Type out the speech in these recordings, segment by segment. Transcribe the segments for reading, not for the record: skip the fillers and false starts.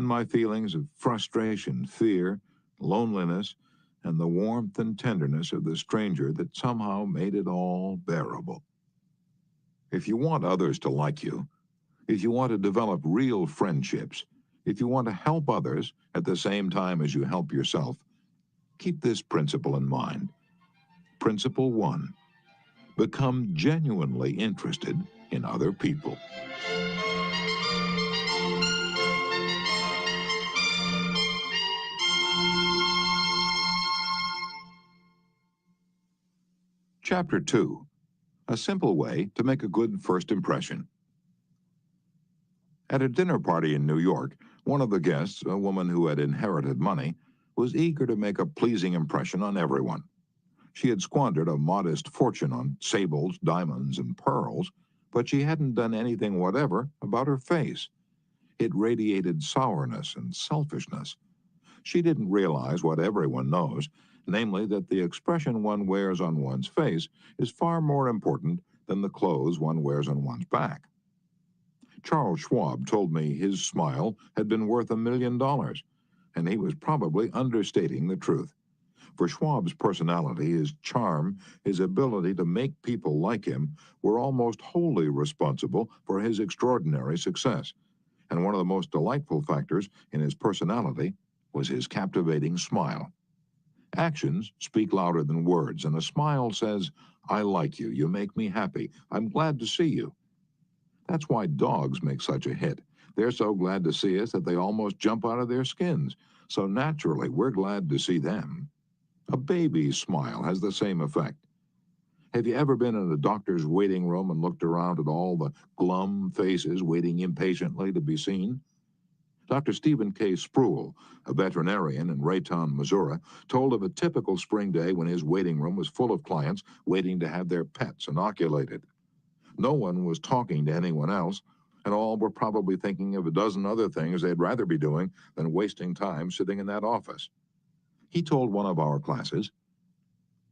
and my feelings of frustration, fear, loneliness, and the warmth and tenderness of the stranger that somehow made it all bearable. If you want others to like you, if you want to develop real friendships, if you want to help others at the same time as you help yourself, keep this principle in mind. Principle 1. Become genuinely interested in other people. Chapter 2. A simple way to make a good first impression. At a dinner party in New York, one of the guests, a woman who had inherited money, was eager to make a pleasing impression on everyone. She had squandered a modest fortune on sables, diamonds, and pearls, but she hadn't done anything whatever about her face. It radiated sourness and selfishness. She didn't realize what everyone knows, namely that the expression one wears on one's face is far more important than the clothes one wears on one's back. Charles Schwab told me his smile had been worth $1 million, and he was probably understating the truth. For Schwab's personality, his charm, his ability to make people like him were almost wholly responsible for his extraordinary success. And one of the most delightful factors in his personality was his captivating smile. Actions speak louder than words, and a smile says, "I like you, you make me happy, I'm glad to see you." That's why dogs make such a hit. They're so glad to see us that they almost jump out of their skins. So naturally, we're glad to see them. A baby's smile has the same effect. Have you ever been in a doctor's waiting room and looked around at all the glum faces waiting impatiently to be seen? Dr. Stephen K. Spruill, a veterinarian in Raytown, Missouri, told of a typical spring day when his waiting room was full of clients waiting to have their pets inoculated. No one was talking to anyone else, and all were probably thinking of a dozen other things they'd rather be doing than wasting time sitting in that office. He told one of our classes,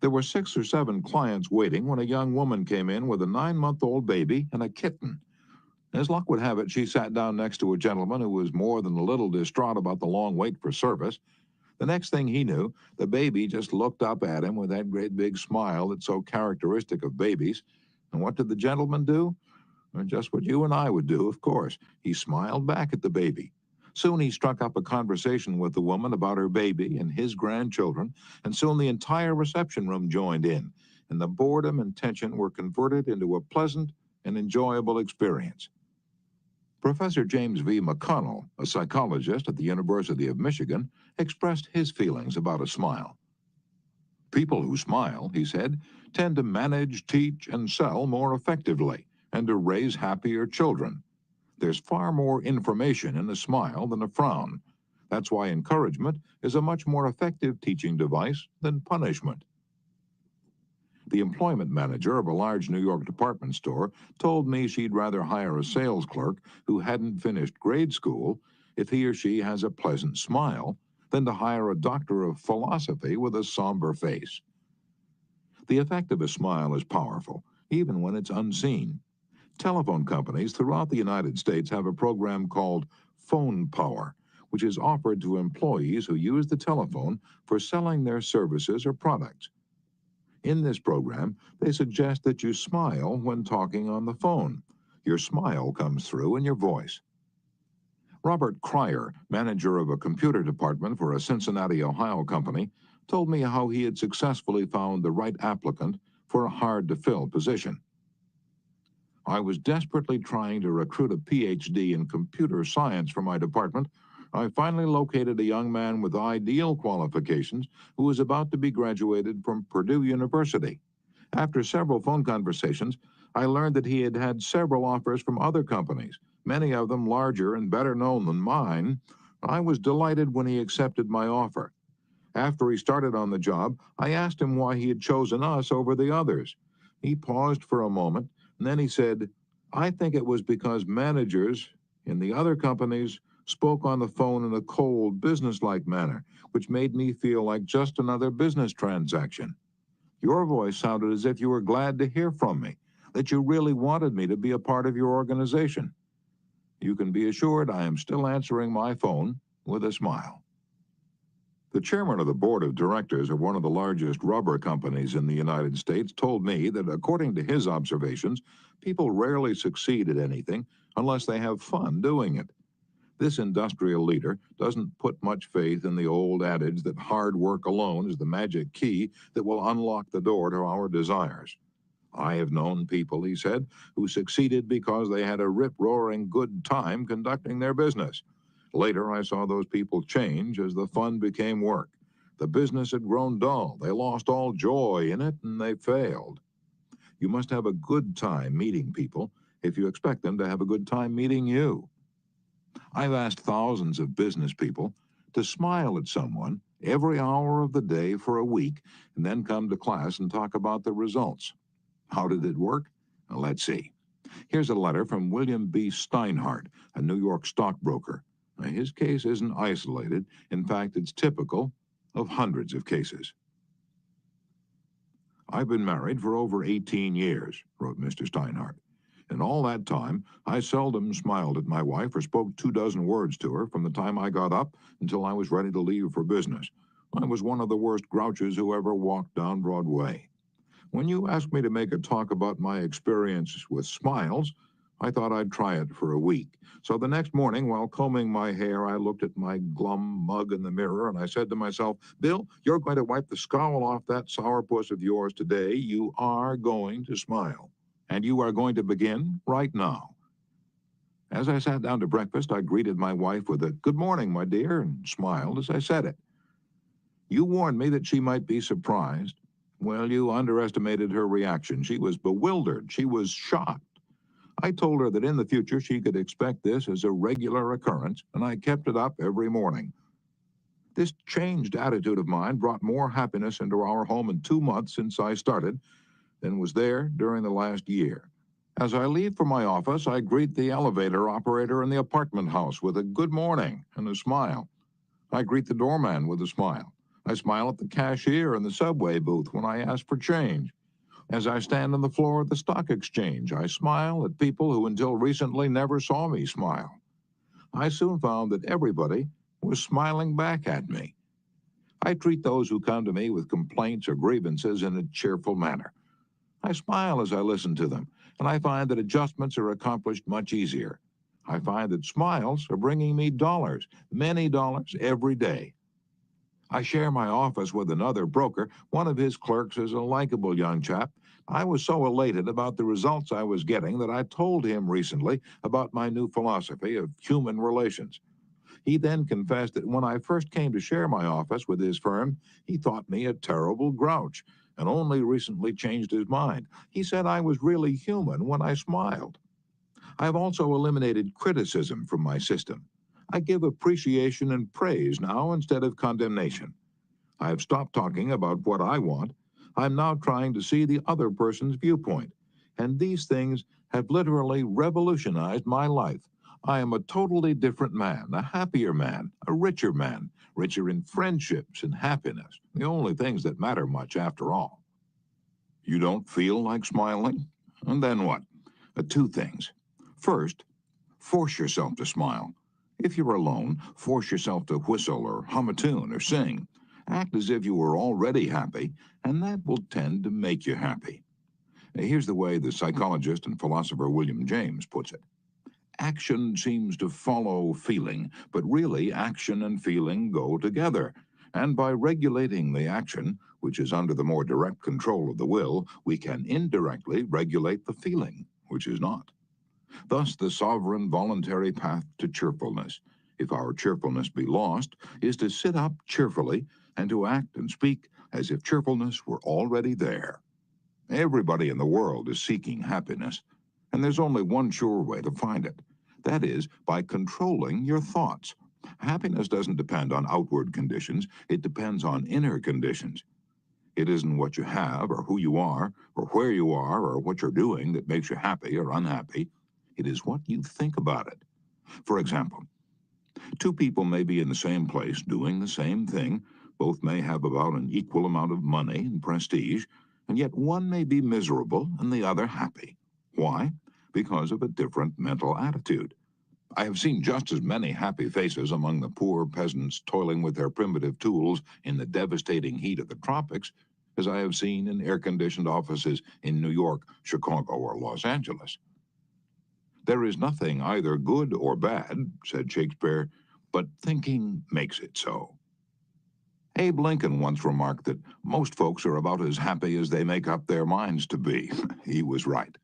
"There were 6 or 7 clients waiting when a young woman came in with a 9-month-old baby and a kitten. As luck would have it, she sat down next to a gentleman who was more than a little distraught about the long wait for service. The next thing he knew, the baby just looked up at him with that great big smile that's so characteristic of babies. And what did the gentleman do? Well, just what you and I would do, of course. He smiled back at the baby. Soon he struck up a conversation with the woman about her baby and his grandchildren, and soon the entire reception room joined in, and the boredom and tension were converted into a pleasant and enjoyable experience." Professor James V. McConnell, a psychologist at the University of Michigan, expressed his feelings about a smile. "People who smile," he said, "tend to manage, teach, and sell more effectively, and to raise happier children. There's far more information in a smile than a frown. That's why encouragement is a much more effective teaching device than punishment." The employment manager of a large New York department store told me she'd rather hire a sales clerk who hadn't finished grade school if he or she has a pleasant smile than to hire a doctor of philosophy with a somber face. The effect of a smile is powerful, even when it's unseen. Telephone companies throughout the United States have a program called Phone Power, which is offered to employees who use the telephone for selling their services or products. In this program, they suggest that you smile when talking on the phone. Your smile comes through in your voice. Robert Cryer, manager of a computer department for a Cincinnati, Ohio company, told me how he had successfully found the right applicant for a hard-to-fill position. "I was desperately trying to recruit a PhD in computer science for my department. I finally located a young man with ideal qualifications who was about to be graduated from Purdue University. After several phone conversations, I learned that he had had several offers from other companies, many of them larger and better known than mine. I was delighted when he accepted my offer. After he started on the job, I asked him why he had chosen us over the others. He paused for a moment, and then he said, 'I think it was because managers in the other companies spoke on the phone in a cold, businesslike manner, which made me feel like just another business transaction. Your voice sounded as if you were glad to hear from me, that you really wanted me to be a part of your organization.' You can be assured I am still answering my phone with a smile. The chairman of the board of directors of one of the largest rubber companies in the United States told me that, according to his observations, people rarely succeed at anything unless they have fun doing it. This industrial leader doesn't put much faith in the old adage that hard work alone is the magic key that will unlock the door to our desires. I have known people, he said, who succeeded because they had a rip-roaring good time conducting their business. Later, I saw those people change as the fun became work. The business had grown dull, they lost all joy in it, and they failed. You must have a good time meeting people if you expect them to have a good time meeting you. I've asked thousands of business people to smile at someone every hour of the day for a week and then come to class and talk about the results. How did it work? Well, let's see. Here's a letter from William B. Steinhardt, a New York stockbroker. Now, his case isn't isolated. In fact, it's typical of hundreds of cases. I've been married for over 18 years, wrote Mr. Steinhardt. In all that time, I seldom smiled at my wife or spoke 24 words to her from the time I got up until I was ready to leave for business. I was one of the worst grouches who ever walked down Broadway. When you asked me to make a talk about my experience with smiles, I thought I'd try it for a week. So the next morning, while combing my hair, I looked at my glum mug in the mirror and I said to myself, Bill, you're going to wipe the scowl off that sourpuss of yours today. You are going to smile. And you are going to begin right now. As I sat down to breakfast, I greeted my wife with a "Good morning, my dear," and smiled as I said it. You warned me that she might be surprised. Well, you underestimated her reaction. She was bewildered. She was shocked. I told her that in the future she could expect this as a regular occurrence, and I kept it up every morning. This changed attitude of mine brought more happiness into our home in 2 months since I started than was there during the last year. As I leave for my office, I greet the elevator operator in the apartment house with a "good morning" and a smile. I greet the doorman with a smile. I smile at the cashier in the subway booth when I ask for change. As I stand on the floor of the stock exchange, I smile at people who until recently never saw me smile. I soon found that everybody was smiling back at me. I treat those who come to me with complaints or grievances in a cheerful manner. I smile as I listen to them, and I find that adjustments are accomplished much easier. I find that smiles are bringing me dollars, many dollars every day. I share my office with another broker. One of his clerks is a likable young chap. I was so elated about the results I was getting that I told him recently about my new philosophy of human relations. He then confessed that when I first came to share my office with his firm, he thought me a terrible grouch and only recently changed his mind. He said I was really human when I smiled. I've also eliminated criticism from my system. I give appreciation and praise now instead of condemnation. I have stopped talking about what I want. I'm now trying to see the other person's viewpoint. And these things have literally revolutionized my life. I am a totally different man, a happier man, a richer man, richer in friendships and happiness, the only things that matter much after all. You don't feel like smiling? And then what? Two things. First, force yourself to smile. If you're alone, force yourself to whistle or hum a tune or sing. Act as if you were already happy, and that will tend to make you happy. Here's the way the psychologist and philosopher William James puts it. Action seems to follow feeling, but really action and feeling go together. And by regulating the action, which is under the more direct control of the will, we can indirectly regulate the feeling, which is not. Thus, the sovereign voluntary path to cheerfulness, if our cheerfulness be lost, is to sit up cheerfully and to act and speak as if cheerfulness were already there. Everybody in the world is seeking happiness, and there's only one sure way to find it. That is, by controlling your thoughts. Happiness doesn't depend on outward conditions, it depends on inner conditions. It isn't what you have, or who you are, or where you are, or what you're doing that makes you happy or unhappy. It is what you think about it. For example, two people may be in the same place doing the same thing. Both may have about an equal amount of money and prestige, and yet one may be miserable and the other happy. Why? Because of a different mental attitude. I have seen just as many happy faces among the poor peasants toiling with their primitive tools in the devastating heat of the tropics as I have seen in air-conditioned offices in New York, Chicago, or Los Angeles. There is nothing either good or bad, said Shakespeare, but thinking makes it so. Abe Lincoln once remarked that most folks are about as happy as they make up their minds to be. He was right.